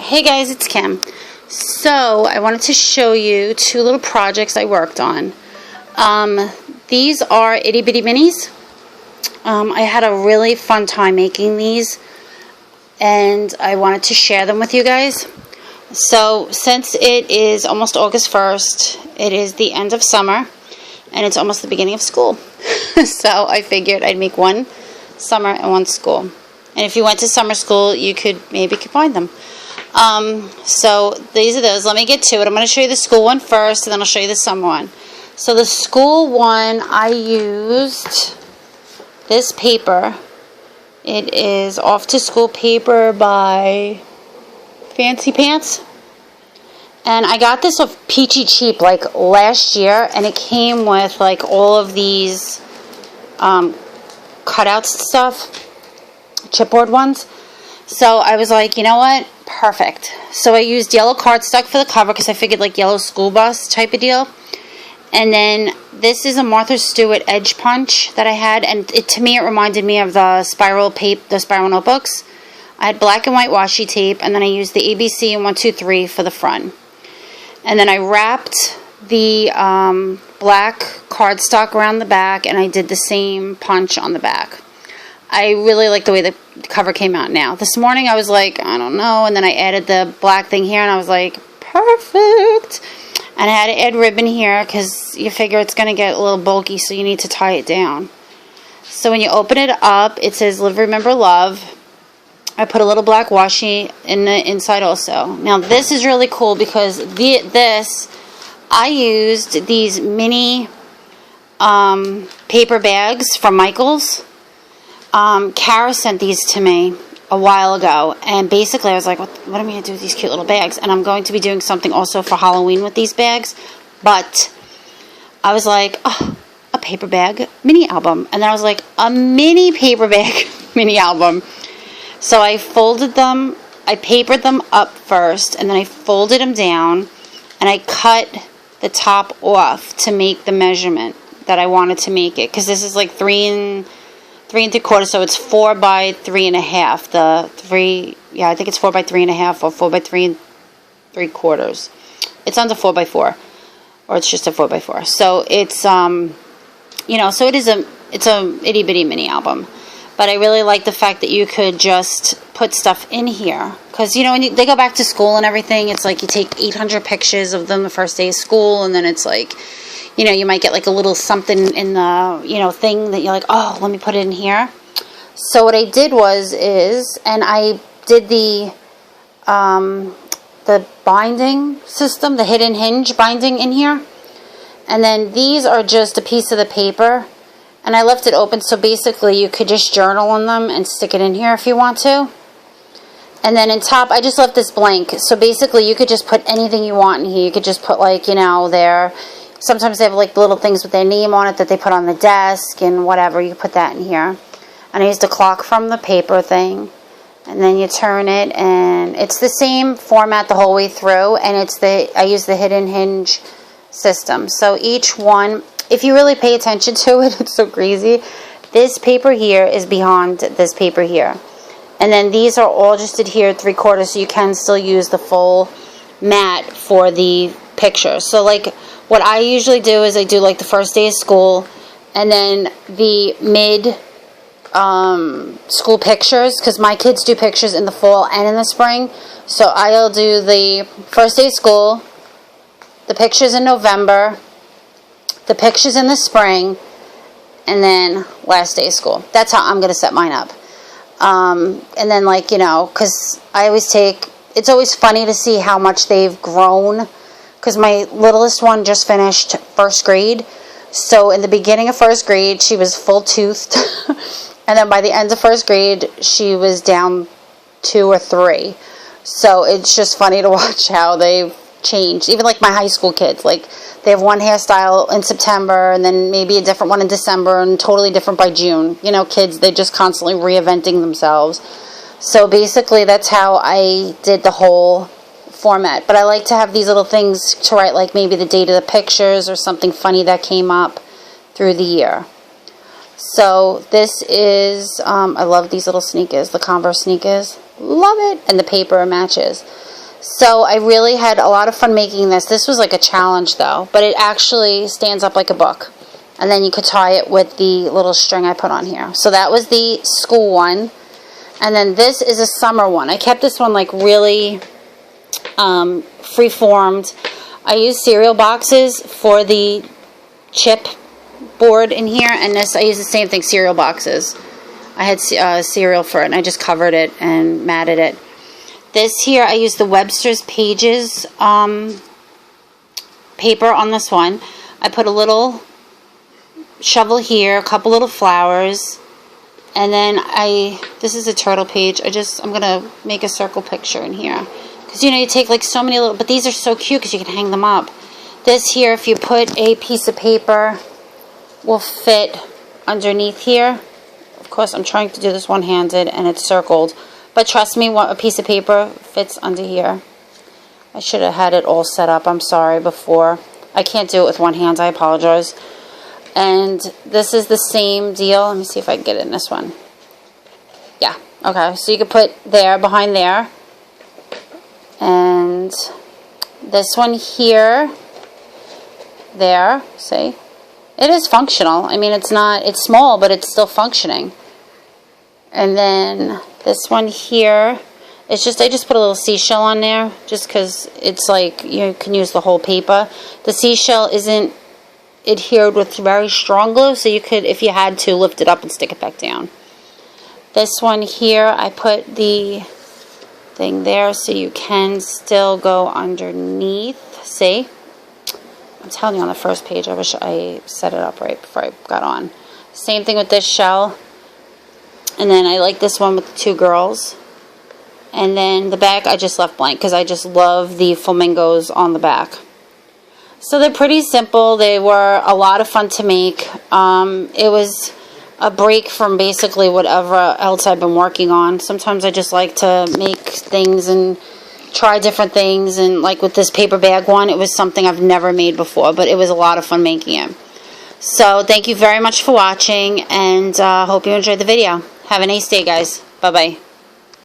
Hey guys, it's Kim. So I wanted to show you two little projects I worked on. These are itty bitty minis. I had a really fun time making these, and I wanted to share them with you guys. So since it is almost August 1st, it is the end of summer, and it's almost the beginning of school. So I figured I'd make one summer and one school. And if you went to summer school, you could maybe combine them. So these are those. Let me get to it. I'm going to show you the school one first, and then I'll show you the summer one. So the school one, I used this paper. It is Off to School paper by Fancy Pants. And I got this off Peachy Cheap like last year, and it came with like all of these cutouts stuff, chipboard ones. So I was like, you know what? Perfect. So I used yellow cardstock for the cover because I figured like yellow school bus type of deal. And then this is a Martha Stewart edge punch that I had, and to me it reminded me of the spiral notebooks. I had black and white washi tape, and then I used the ABC and 1, 2, 3 for the front. And then I wrapped the black cardstock around the back, and I did the same punch on the back. I really like the way the cover came out now. This morning I was like, I don't know, and then I added the black thing here, and I was like, perfect. And I had to add ribbon here because you figure it's going to get a little bulky, so you need to tie it down. So when you open it up, it says Live, Remember, Love. I put a little black washi in the inside also. Now this is really cool because I used these mini paper bags from Michaels. Kara sent these to me a while ago, and basically I was like, what am I going to do with these cute little bags? And I'm going to be doing something also for Halloween with these bags, but I was like, oh, a paper bag mini album. And then I was like, a mini paper bag mini album. So I folded them, I papered them up first, and then I folded them down, and I cut the top off to make the measurement that I wanted to make it, because this is like 3 3/4, so it's 4 by 3.5. I think it's 4 by 3.5 or 4 by 3 3/4. It's under 4 by 4, or it's just a 4 by 4. So it's so it's a itty bitty mini album. But I really like the fact that you could just put stuff in here, because when they go back to school and everything, it's like you take 800 pictures of them the first day of school, and then it's like, you might get like a little something in the, thing that you're like, oh, let me put it in here. So what I did and I did the binding system, the hidden hinge binding in here. And then these are just a piece of the paper, and I left it open, so basically you could just journal on them and stick it in here if you want to. And then in top, I just left this blank. So basically you could just put anything you want in here. You could just put sometimes they have like little things with their name on it that they put on the desk and whatever. You put that in here. And I used a clock from the paper thing. And then you turn it, and it's the same format the whole way through. And I use the hidden hinge system. So each one, if you really pay attention to it, it's so crazy. This paper here is behind this paper here. And then these are all just adhered 3/4, so you can still use the full mat for the picture. So like what I usually do is I do like the first day of school, and then the mid school pictures, because my kids do pictures in the fall and in the spring. So I'll do the first day of school, the pictures in November, the pictures in the spring, and then last day of school. That's how I'm going to set mine up. And then because it's always funny to see how much they've grown, because my littlest one just finished first grade. So in the beginning of first grade, she was full-toothed. And then by the end of first grade, she was down 2 or 3. So it's just funny to watch how they've changed. Even like my high school kids, like they have one hairstyle in September, and then maybe a different one in December, and totally different by June. Kids, they're just constantly reinventing themselves. So basically that's how I did the whole format. But I like to have these little things to write, like maybe the date of the pictures or something funny that came up through the year. So this is, I love these little sneakers, the Converse sneakers. Love it. And the paper matches. So I really had a lot of fun making this. This was like a challenge though, but it actually stands up like a book. And then you could tie it with the little string I put on here. So that was the school one. And then this is a summer one. I kept this one like really free-formed. I used cereal boxes for the chip board in here. And this, I used the same thing, cereal boxes. I had cereal for it, and I just covered it and matted it. This here, I used the Webster's Pages paper on this one. I put a little shovel here, a couple little flowers, and then this is a turtle page. I'm going to make a circle picture in here. Because, you know, you take like so many little, but these are so cute because you can hang them up. This here, if you put a piece of paper, will fit underneath here. Of course, I'm trying to do this one-handed, and it's circled. But trust me, a piece of paper fits under here. I should have had it all set up, I'm sorry, before. I can't do it with one hand, I apologize. And this is the same deal. Let me see if I can get it in this one. Yeah, okay. So you could put there, behind there. And this one here, there, see? It is functional. I mean, it's small, but it's still functioning. And then this one here, I just put a little seashell on there, just because it's like, you can use the whole paper. The seashell isn't adhered with very strong glue, so you could, if you had to, lift it up and stick it back down. This one here, I put the thing there so you can still go underneath. See? I'm telling you, on the first page, I wish I set it up right before I got on. Same thing with this shell. And then I like this one with the two girls. And then the back I just left blank because I just love the flamingos on the back. So they're pretty simple. They were a lot of fun to make. It was a break from basically whatever else I've been working on. Sometimes I just like to make things and try different things. And like with this paper bag one, it was something I've never made before, but it was a lot of fun making it. So thank you very much for watching, and hope you enjoyed the video. Have a nice day, guys. Bye-bye.